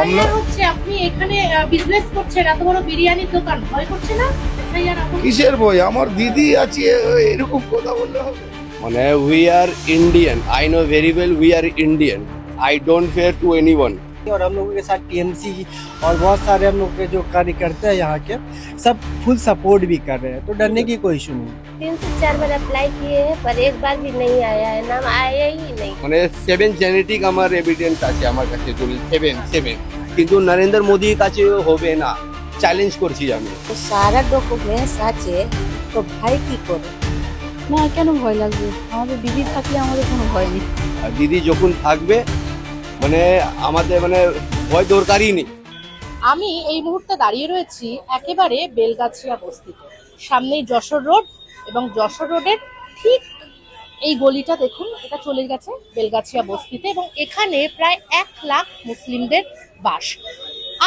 हम लोग হচ্ছে আপনি এখানে বিজনেস করছেন, এত বড় বিরিয়ানির দোকান, ভয় করছে না এসআইআর আপনি? কিসের বই আমার দিদি আছে এরকম কথা বললে হবে মানে we are Indian. I know very well we are Indian. I don't fear to anyone. और हम लोगों के साथ टीएमसी और बहुत सारे हम लोग के जो कार्यकर्ता है यहाँ के सब फुल सपोर्ट भी कर रहे हैं, तो डरने की कोई इशू नहीं। 3 से 4 बार अप्लाई किए हैं पर एक बार भी नहीं आया है, नाम आया ही नहीं। মানে 7 জেনেটিক আমার এভিডেন্স আছে আমার কাছে, 7 কিন্তু নরেন্দ্র মোদির কাছে হবে না, চ্যালেঞ্জ করছি আমি। তো সারা ডকুমেন্টস আছে, তো ভাই কি করে? না, কেন ভয় লাগবে? আমাদের দিদি থাকলে আমাদের কোনো ভয় নেই। আর দিদি যখন থাকবে মানে আমাদের মানে ভয় দরকারই নেই। আমি এই মুহূর্তে দাঁড়িয়ে রয়েছি একেবারে বেলগাছিয়া বস্তিতে, সামনেই যশোর রোড এবং যশোর রোডের ঠিক এই গলিটা দেখুন, এটা চলে গেছে বেলগাছিয়া বস্তিতে এবং এখানে প্রায় 1 লাখ মুসলিমদের বাস।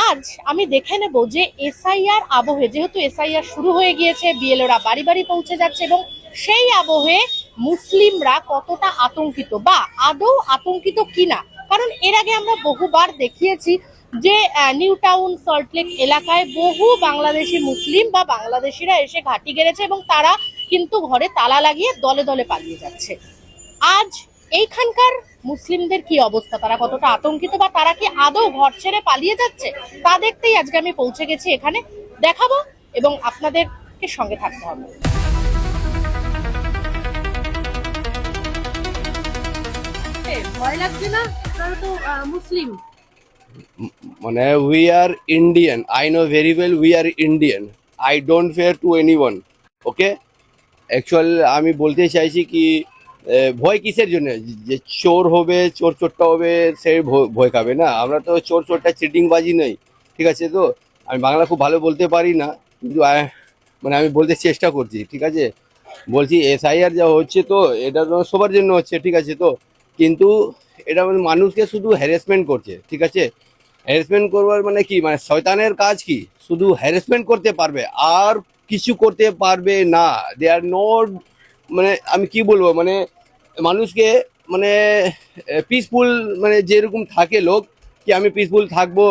আজ আমি দেখে নেব যে এসআইআর আবহে, যেহেতু এসআইআর শুরু হয়ে গিয়েছে, বিএলওরা বাড়ি বাড়ি পৌঁছে যাচ্ছে এবং সেই আবহে মুসলিমরা কতটা আতঙ্কিত বা আদৌ আতঙ্কিত কিনা। কারণ এর আগে আমরা বহুবার দেখিয়েছি যে নিউ টাউন সল্টলেক এলাকায় বহু বাংলাদেশি মুসলিম বা বাংলাদেশিরা এসে ঘাঁটি গেড়েছে এবং তারা কিন্তু ঘরে তালা লাগিয়ে দলে দলে পালিয়ে যাচ্ছে। আজ এইখানকার মুসলিমদের কি অবস্থা, তারা কতটা আতঙ্কিত বা তারা কি আদৌ ঘর ছেড়ে পালিয়ে যাচ্ছে, তা দেখতেই আজকে আমি পৌঁছে গেছি এখানে, দেখাবো এবং আপনাদেরকে সঙ্গে থাকতে হবে। ভয় লাগছে না? আপনারা তো মুসলিম। মানে we are Indian. I know very well we are Indian. I don't fear to anyone. Okay? Actual আমি বলতে চাইছি কি ভয় কিসের জন্য? যে চোর হবে, চোর চোরটা হবে, সে ভয় খাবে না। আমরা তো চোর চোরটা চিটিংবাজি নেই, ঠিক আছে? তো আমি বাংলা খুব ভালো বলতে পারি না, কিন্তু মানে আমি বলতে চেষ্টা করছি, ঠিক আছে? বলছি এসআইআর যা হচ্ছে তো এটা তো সবার জন্য হচ্ছে, ঠিক আছে? তো কিন্তু এটা মানে মানুষকে শুধু হ্যারাসমেন্ট করছে, ঠিক আছে? হ্যারাসমেন্ট করবার মানে কি, মানে শয়তানের কাজ কি? শুধু হ্যারাসমেন্ট করতে পারবে আর কিছু করতে পারবে না। দে আর নট, মানে আমি কি বলবো, মানে মানুষকে মানে পিসফুল, মানে যেরকম থাকে লোক কি আমি পিসফুল থাকবো,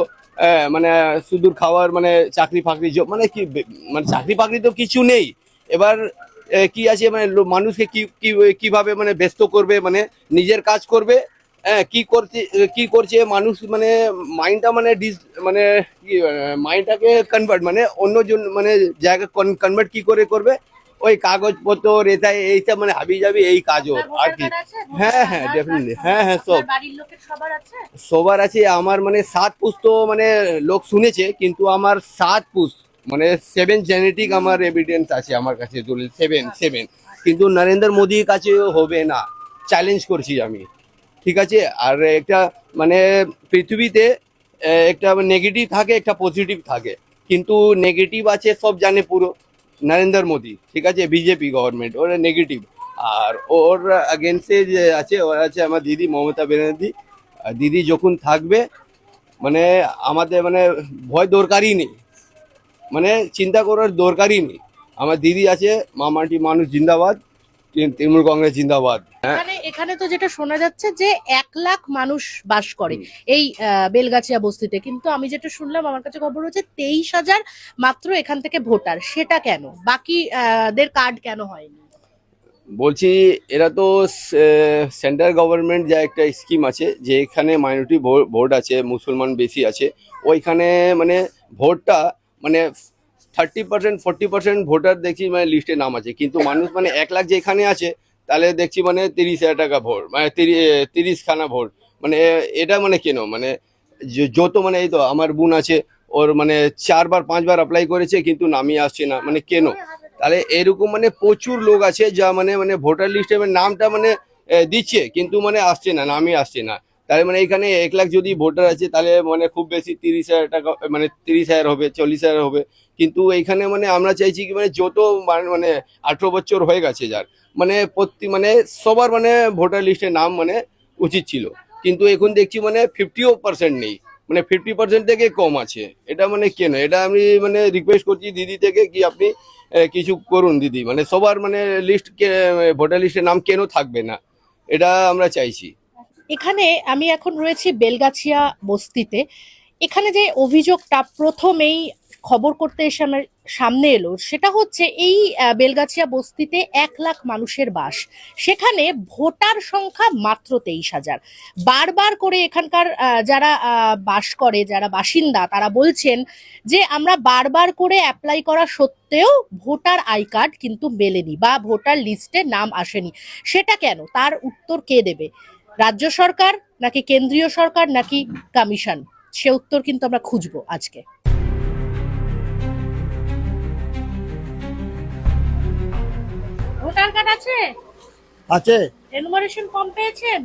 মানে শুধু খাওয়ার মানে চাকরি ফাকরি মানে কি, মানে চাকরি ফাকরি তো কিছু নেই। এবার কি আছে, মানে মানুষকে কিভাবে মানে ব্যস্ত করবে, মানে নিজের কাজ করবে। হ্যাঁ, কি করছে মানুষ, মানে মাইন্ডটা মানে মানে কি মাইন্ডটাকে কনভার্ট মানে অন্যজন মানে জায়গা কনভার্ট কি করে করবে, ওই কাগজপত্র রেতায় এইসব মানে হাবি যাবি এই কাজও আর কি। হ্যাঁ হ্যাঁ ডেফিনেটলি, হ্যাঁ সব বাড়ির লোকের সবার আছে? সবার আছে। আমার মানে 7 পুস্ত মানে লোক শুনেছে, কিন্তু আমার 7 পুস্ত মানে 7 জেনেটিক আমার এভিডেন্স আছে আমার কাছে, 7 কিন্তু নরেন্দ্র মোদির কাছে হবে না, চ্যালেঞ্জ করছি আমি, ঠিক আছে? আর একটা মানে পৃথিবীতে একটা নেগেটিভ থাকে, একটা পজিটিভ থাকে, কিন্তু নেগেটিভ আছে সব জানে পুরো নরেন্দ্র মোদি, ঠিক আছে? বিজেপি গভর্নমেন্ট ওরা নেগেটিভ, আর ওর আগেনস্টে যে আছে ওরা আছে আমার দিদি মমতা ব্যানার্জি। দিদি যখন থাকবে মানে আমাদের মানে ভয় দরকারই নেই, মানে চিন্তা করার দরকারই নেই। আমার দিদি আছে, মামাটি মানুষ জিন্দাবাদ, তৃণমূল কংগ্রেস জিন্দাবাদ। এখানে তো যেটা শোনা যাচ্ছে যে 1 লাখ মানুষ বাস করে এই বেলগাছিয়া বস্তিতে, কিন্তু আমি যেটা শুনলাম আমার কাছে খবর হচ্ছে 23,000 মাত্র এখান থেকে ভোটার। সেটা কেন? বাকি দের কার্ড কেন হয়নি? বলছি এরা তো সেন্ট্রাল গভর্নমেন্ট যা একটা স্কিম আছে যে এখানে মাইনরিটি ভোট আছে, মুসলমান বেশি আছে, ওইখানে মানে ভোটটা মানে 30% 40% ভোটার দেখছি মানে লিস্টে নাম আছে, কিন্তু মানুষ মানে 1 লাখ যেখানে আছে তাহলে দেখছি মানে 30,000 টাকা ভোট, মানে 30খানা ভোট। মানে এটা মানে কেন, মানে যত মানে এই তো আমার বোন আছে, ওর মানে 4 বার 5 বার অ্যাপ্লাই করেছে কিন্তু নামই আসছে না, মানে কেন? তাহলে এরকম মানে প্রচুর লোক আছে যা মানে মানে ভোটার লিস্টে নামটা মানে দিচ্ছে কিন্তু মানে আসছে না, নামই আসছে না। তাহলে মানে এখানে 1 লাখ যদি ভোটার আছে তাহলে মানে খুব বেশি 30,000 টাকা, মানে 30,000 হবে, 40,000 হবে। কিন্তু এইখানে মানে আমরা চাইছি কি মানে যত মানে 18 বছর হয়ে গেছে যার মানে মানে সবার মানে ভোটার লিস্টে নাম মানে উচিত ছিল, কিন্তু এখন দেখছি মানে 50% নেই, মানে 50% থেকে কম আছে। এটা মানে কেন? এটা আমি মানে রিকোয়েস্ট করছি দিদি থেকে কি আপনি কিছু করুন দিদি, মানে সবার মানে লিস্ট ভোটার লিস্টে নাম কেন থাকবে না, এটা আমরা চাইছি। এখানে আমি এখন রয়েছি বেলগাছিয়া বস্তিতে। এখানে যে অভিযোগটা প্রথমেই খবর করতে এসে আমার সামনে এলো সেটা হচ্ছে এই বেলগাছিয়া বস্তিতে 1 লাখ মানুষের বাস, সেখানে ভোটার সংখ্যা মাত্র 23,000। বারবার করে এখানকার যারা বাস করে, যারা বাসিন্দা, তারা বলছেন যে আমরা বারবার করে অ্যাপ্লাই করা সত্ত্বেও ভোটার আই কার্ড কিন্তু মেলেনি বা ভোটার লিস্টে নাম আসেনি। সেটা কেন, তার উত্তর কে দেবে? রাজ্য সরকার নাকি কেন্দ্রীয় সরকার নাকি কমিশন? সে উত্তর কিন্তু আমরা খুঁজবো আজকে। ভোটার কার্ড আছে? আছে এনুমারেশন ফর্ম পেয়েছেন?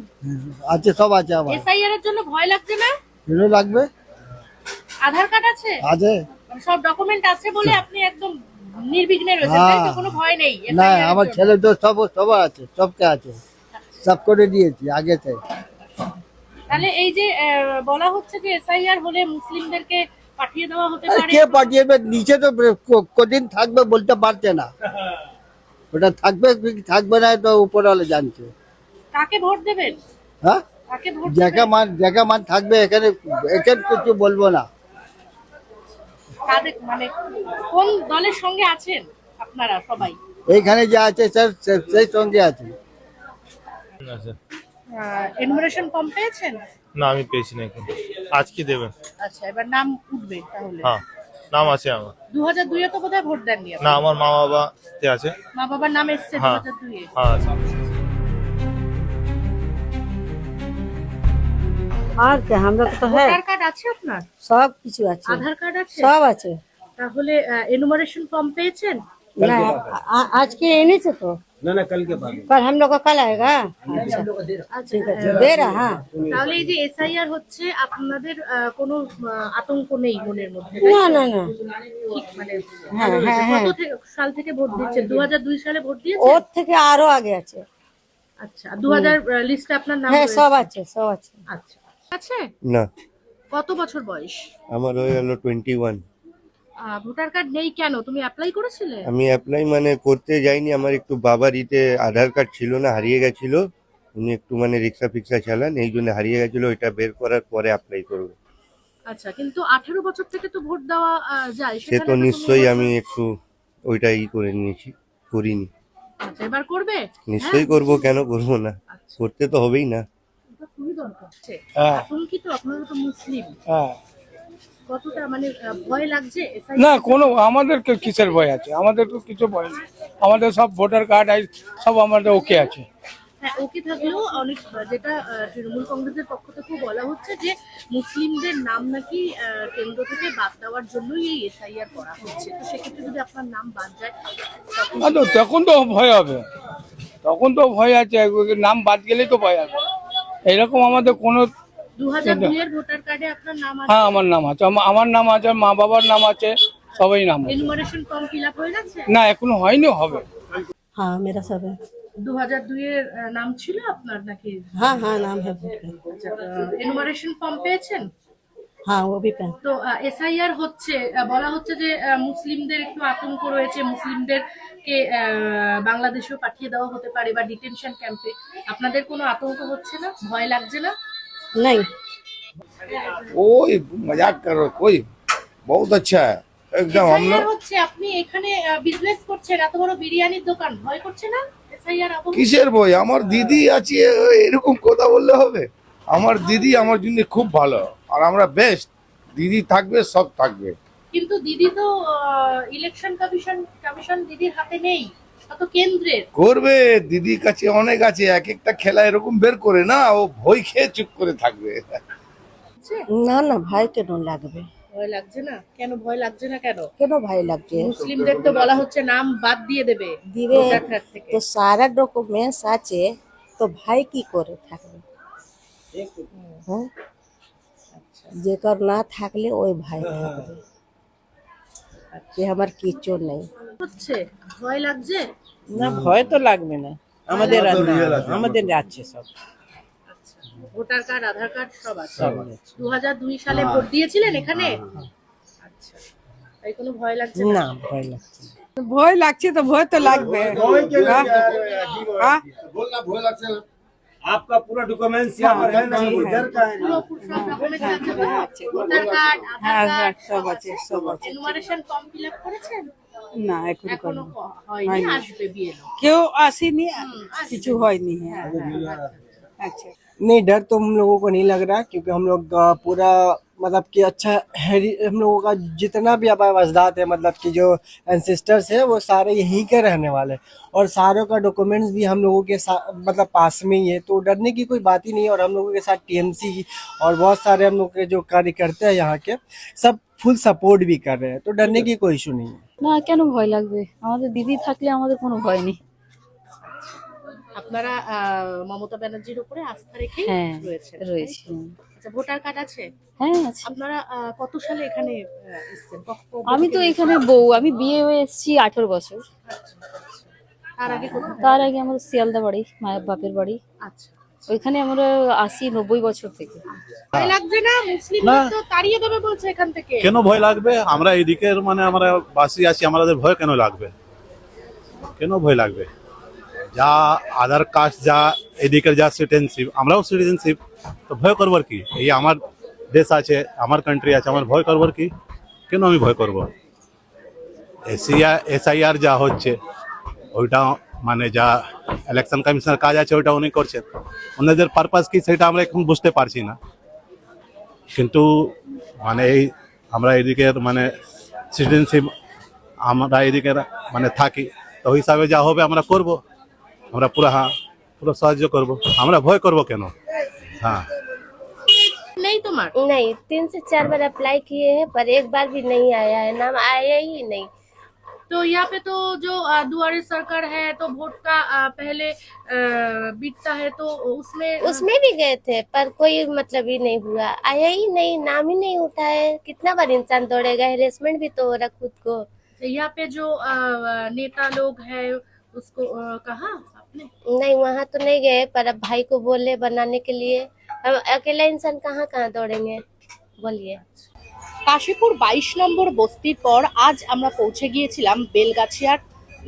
আছে, সব আছে আমার। এসআইআর এর জন্য ভয় লাগছে না? কেন লাগবে? আধার কার্ড আছে? আছে। মানে সব ডকুমেন্ট আছে বলে আপনি একদম নির্বিঘ্নে রয়েছেন, তাই তো? কোনো ভয় নেই? না, SIR এর আমার জন্য? ছেলে তো সবার আছে, সবকে আছে, সব করে দিয়েছি আগে থেকে। তাহলে এই যে বলা হচ্ছে যে এসআইআর হলে মুসলিমদেরকে পাঠিয়ে দেওয়া হতে আর পারে, কে পাঠিয়েবে? নিচে তো কদিন থাকবে বলতে পারছে না, ওটা থাকবে কি থাকবে না তো উপরওয়ালা জানছে। কাকে ভোট দেবেন? হ্যাঁ, কাকে ভোট জায়গা মান থাকবে এখানে, এখানে কিছু বলবো না। কাদের, মানে কোন দলের সঙ্গে আছেন আপনারা সবাই? এইখানে যা আছে স্যার সেই সঙ্গে আছে। আচ্ছা, এনুমারেশন ফর্ম পেয়েছেন? না আমি পেয়েছি না এখন, আজকে দেবেন। আচ্ছা, এবার নাম উঠবে তাহলে? হ্যাঁ, নাম আছে আমার। 2002 এ তো বোধহয় ভোট দেননি আপনি? না, আমার মা বাবা তে আছে। মা বাবার নাম এসছে হ্যাঁ। 2002 এ? হ্যাঁ আছে। আর কে, আমরা তো হ্যাঁ ভোটার কার্ড আছে আপনার? সব কিছু আছে, আধার কার্ড আছে? সব আছে। তাহলে এনুমারেশন ফর্ম পেয়েছেন? না, आज के एने से तो না कल के बाद पर हम लोग का कल आएगा। अच्छा ठीक है, दे रहा। हाँ, তাহলে এই যে এসআইআর হচ্ছে আপনাদের কোনো আতঙ্ক নেই মনের মধ্যে, তাই না তো? না না, ঠিক, মানে হ্যাঁ হ্যাঁ হ্যাঁ, সাল থেকে ভোট দিচ্ছেন? 2002 সালে ভোট দিয়েছেন? ওর থেকে আরো আগে আছে। আচ্ছা, 2000 লিস্টে আপনার নাম হ্যাঁ, রয়েছে? সব আছে, সব আছে। আচ্ছা আছে। না, কত বছর বয়স? আমার হয়ে গেল 21। ভোটার কার্ড নেই কেন? তুমি অ্যাপ্লাই করেছিলে? আমি অ্যাপ্লাই মানে করতে যাইনি, আমার একটু বাবার ইতে আধার কার্ড ছিল না, হারিয়ে গেছিল। উনি একটু মানে রিক্সা ফিক্সা চালান, এই জন্য হারিয়ে গেছিল। ওইটা বের করার পরে অ্যাপ্লাই করবো। আচ্ছা, কিন্তু 18 বছর থেকে তো ভোট দেওয়া যায়, সে সেখানে তো তুমি নিশ্চয়ই ভোট- আমি একটু ওইটা করে নিয়েছি, করিনি। আচ্ছা, এবার করবে? নিশ্চয়ই করব, কেন করব না, আচ্ছা, করতে তো হবেই না। এটা খুবই দরকার। হ্যাঁ। আতঙ্কিত আপনারা তো মুসলিম, হ্যাঁ, কতটা মানে ভয় লাগছে? না, কোনো আমাদের কিসের ভয় আছে? আমাদের তো কিছু ভয় নেই, আমাদের সব ভোটার কার্ড সব আমাদের ওকে আছে। হ্যাঁ, ওকে থাকলেও অনেক, যেটা তৃণমূল কংগ্রেসের পক্ষ থেকেও বলা হচ্ছে যে মুসলিমদের নাম নাকি কেন্দ্র থেকে বাদ দেওয়ার জন্যই এই এসআইআর করা হচ্ছে। তো সেক্ষেত্রে যদি আপনার নাম বাদ যায় তখন তো তখন তো ভয় হবে, তখন তো ভয় আছে, নাম বাদ গেলেই তো ভয় হবে। এরকম আমাদের কোনো 2002 এর ভোটার কার্ডে আপনার নাম আছে? হ্যাঁ, আমার নাম আছে, আমার নাম আছে, মা বাবার নাম আছে, সবাই নাম আছে। এনুমারেশন ফর্ম ফিল আপ হয়ে গেছে? না, এখনো হয়নি, হবে। हाँ मेरा सब है। 2002 এর নাম ছিল আপনার নাকি? हाँ हाँ, नाम है वोट का। এনুমারেশন ফর্ম পেয়েছেন? हाँ, वो भी पेन। তো এসআইআর হচ্ছে, বলা হচ্ছে যে মুসলিমদের একটু আতঙ্ক রয়েছে, মুসলিমদেরকে বাংলাদেশেও পাঠিয়ে দেওয়া হতে পারে বা ডিটেনশন ক্যাম্পে। আপনাদের কোনো আতঙ্ক হচ্ছে না? ভয় লাগছে না? नहीं, कोई मजाक कर रहे हो, कोई बहुत अच्छा है एकदम। हम এসআইআর लोग হচ্ছে, আপনি এখানে বিজনেস করছেন, এত বড় বিরিয়ানির দোকান, ভয় করছে না এসআইআর আতঙ্ক? কিসের বই? আমার দিদি আছে, এরকম কথা বললে হবে? আমার দিদি আমার জন্য খুব ভালো, আর আমরা বেস্ট। দিদি থাকবে, সব থাকবে। কিন্তু দিদি তো ইলেকশন কমিশন দিদির হাতে নেই, তো কেন্দ্রের। করবে, দিদির কাছে অনেক আছে, এক একটা খেলা এরকম বের করে না, ও ভয় খেয়ে চুপ করে থাকবে। ना ना, भाई केन লাগবে? ভয় লাগছে না কেন? ভয় লাগছে না কেন? কেন ভয় লাগছে? মুসলিমদের তো বলা হচ্ছে নাম বাদ দিয়ে দেবে দিবে ভোটার কার্ড থেকে। তো সারা ডকুমেন্টস আছে, তো ভাই কি করে থাকবে? হ্যাঁ, যেকর না থাকলে ওই ভাই থাকবে, যে আমার কিছু নেই। হচ্ছে ভয় লাগছে? না, ভয় তো লাগবে না, আমাদের আমাদের আছে সব। ভোটার কার্ড, আধার কার্ড সব আছে? 2002 সালে ভোট দিয়েছিলেন এখানে? আচ্ছা, তাই কোনো ভয় লাগছে না? না, ভয় লাগছে না। ভয় লাগছে তো ভয় তো লাগবে। आपका पूरा डॉक्यूमेंट्स यहाँ पर है ना, इधर का है ना। পুরো সব ডকুমেন্টস আছে তো? ভোটার কার্ড, হ্যাঁ আধার হ্যাঁ কার্ড, সব আছে সব আছে এনুমারেশন ফর্ম ফিল আপ করেছেন? না এখন এখনো হয়নি, হয়নি। আসবে বিএলও। কেউ আসেনি কিছু হয়নি হ্যাঁ আচ্ছা नहीं, डर तो हम लोगों को नहीं लग रहा, क्योंकि हम लोग पूरा मतलब कि अच्छा है, हम लोगों का जितना भी अब अजदाद है, मतलब कि जो एंसेस्टर्स है वो सारे यहीं के रहने वाले हैं, और सारों का डॉक्यूमेंट्स भी हम लोगों के साथ मतलब पास में ही है, तो डरने की कोई बात ही नहीं है। और हम लोगों के साथ टीएमसी और बहुत सारे हम लोग के जो कार्यकर्ता है यहाँ के, सब फुल सपोर्ट भी कर रहे हैं, तो डरने की कोई इशू नहीं है। না কেন ভয় লাগবে, আমাদের দিদি থাকলে আমাদের কোনো ভয় নেই। আপনারা মমতা ব্যানার্জির উপরে আস্থা রেখেই হ্যাঁ রয়েছে। রয়েছে আচ্ছা, ভোটার কার্ড আছে? হ্যাঁ আছে। আপনারা কত সালে এখানে এসেছেন? আমি তো এখানে বউ, আমি বিয়ে হয়ে এসেছি 18 বছর। তার আগে কোথায়? তার আগে আমার শিয়ালদা বাড়ি, মায়ের বাপের বাড়ি, আচ্ছা, ওইখানে আমরা 80-90 বছর থেকে। ভয় লাগছে না? মুসলিম তো তাড়িয়ে দেবে বলছে এখান থেকে। কেন ভয় লাগবে? আমরা এদিকের মানে আমরা বাসী আছি, আমাদের ভয় কেন লাগবে? কেন ভয় লাগবে? যা আধার কাস্ট, যা এদিকের যা সিটিজেনশিপ, আমরাও সিটিজেনশিপ, তো ভয় করবার কি? এই আমার দেশ আছে, আমার কান্ট্রি আছে, আমার ভয় করবার কি? কেন আমি ভয় করব? এসআইআর যা হচ্ছে ওইটা মানে যা ইলেকশন কমিশনের কাজ আছে ওইটা উনি করছেন, ওনাদের পারপাস কি সেটা আমরা এখন বুঝতে পারছি না। কিন্তু মানে এই আমরা এদিকের মানে সিটিজেনশিপ, আমরা এদিকের মানে থাকি, তো ওই হিসাবে যা হবে আমরা করব, আমরা পুরো সাহায্য করব, আমরা ভয় করব কেন? হ্যাঁ নেই তোমার? नहीं, 3 से 4 बार अप्लाई किए हैं पर एक बार भी नहीं आया है, नाम आया ही नहीं। तो यहाँ पे तो जो दुआरे सरकार है तो वोट का पहले बीतता है, तो उसमें भी गए थे पर कोई मतलब ही नहीं हुआ, आया ही नहीं, नाम ही नहीं उठा है। कितना बार इंसान दौड़ेगा, हेरेसमेंट भी तो हो रहा खुद को। यहाँ पे जो नेता लोग हैं उसको कहा आपने? नहीं, वहाँ तो नहीं गए, पर अब भाई को बोले बनाने के लिए। अब अकेला इंसान कहाँ कहाँ दौड़ेंगे, बोलिए। কাশীপুর 22 নম্বর বস্তির পর আজ আমরা পৌঁছে গিয়েছিলাম বেলগাছিয়ার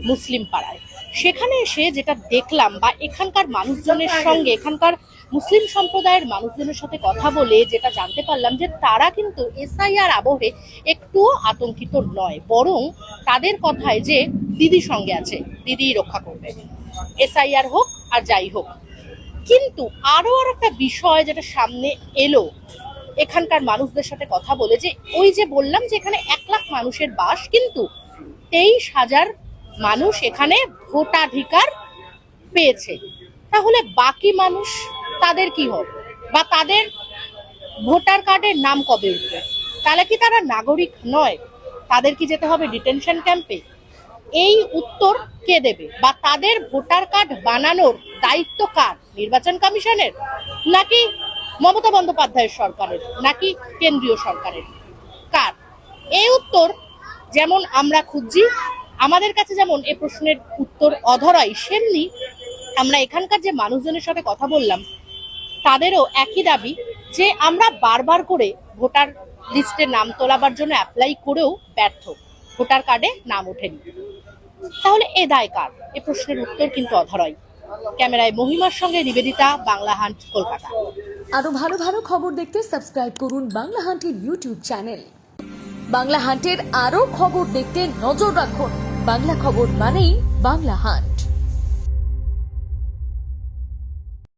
মুসলিম পাড়ায়। সেখানে এসে যেটা দেখলাম বা এখানকার মানুষজনের সঙ্গে, এখানকার মুসলিম সম্প্রদায়ের মানুষজনের সাথে কথা বলে যেটা জানতে পারলাম যে তারা কিন্তু এসআইআর আবহে একটুও আতঙ্কিত নয়, বরং তাদের কথায় যে দিদি সঙ্গে আছে, দিদি রক্ষা করবে, এসআইআর হোক আর যাই হোক। কিন্তু আরো একটা বিষয় যেটা সামনে এলো এখানকার মানুষদের সাথে কথা বলে, যে ওই যে বললাম যে এখানে 1 লাখ মানুষের বাস, কিন্তু 23,000 মানুষ এখানে ভোটাধিকার পেয়েছে। তাহলে বাকি মানুষ তাদের কি হবে, বা তাদের ভোটার কার্ডের নাম কবে উঠবে? তাহলে কি তারা নাগরিক নয়? তাদের কি যেতে হবে ডিটেনশন ক্যাম্পে? এই উত্তর কে দেবে? বা তাদের ভোটার কার্ড বানানোর দায়িত্ব কার? নির্বাচন কমিশনের, নাকি মমতা বন্দ্যোপাধ্যায়ের সরকারের, নাকি কেন্দ্রীয় সরকারের? কার? এই উত্তর যেমন আমরা খুঁজছি, আমাদের কাছে যেমন এই প্রশ্নের উত্তর অধরাই, সেমনি আমরা এখানকার যে মানুষজনের সাথে কথা বললাম তাদেরও একই দাবি, যে আমরা বারবার করে ভোটার লিস্টে নাম তোলাবার জন্য অ্যাপ্লাই করেও ব্যর্থ, ভোটার কার্ডে নাম ওঠেনি। তাহলে এ দায় কার? এ প্রশ্নের উত্তর কিন্তু অধরাই। ক্যামেরায় মহিমার সঙ্গে নিবেদিতা, বাংলা হান্ট, কলকাতা। আরো ভালো ভালো খবর দেখতে সাবস্ক্রাইব করুন বাংলা হান্টের ইউটিউব চ্যানেল। বাংলা হান্টের আরো খবর দেখতে নজর রাখুন। বাংলা খবর মানেই বাংলা হান্ট।